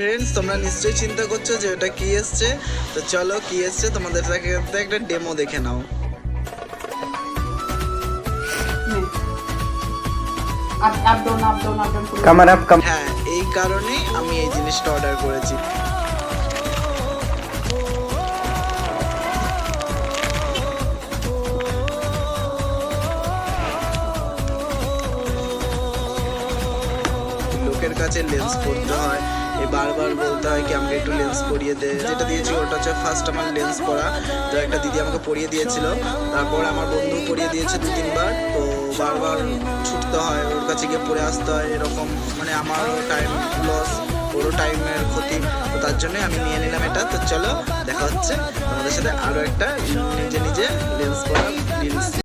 Friends, তোমরা নিশ্চয়ই চিন্তা করছো যে ওটা কি এসছে। তো চলো কি এসছে তোমাদের সাথে একটা ডেমো দেখে নাও। হ্যাঁ, এই কারণেই আমি এই জিনিসটা অর্ডার করেছি। লোকের কাছে লেন্স পরতে হয়, বারবার বলতে হয় কি আমাকে একটু লেন্স পরিয়ে দে। যেটা দিয়েছি ওটা হচ্ছে ফার্স্ট আমার লেন্স পরা। তো একটা দিদি আমাকে পরিয়ে দিয়েছিল, তারপর আমার বন্ধু পরিয়ে দিয়েছে 2-3 বার। তো বারবার ছুটতে হয়, ওর কাছে গিয়ে পরে আসতে হয়, এরকম মানে আমারও টাইম লস, ওরও টাইমের ক্ষতি। তো তার জন্যই আমি নিয়ে নিলাম এটা। তো চলো দেখা হচ্ছে তোমাদের সাথে আরও একটা নিজে নিজে লেন্স পরা রিলস।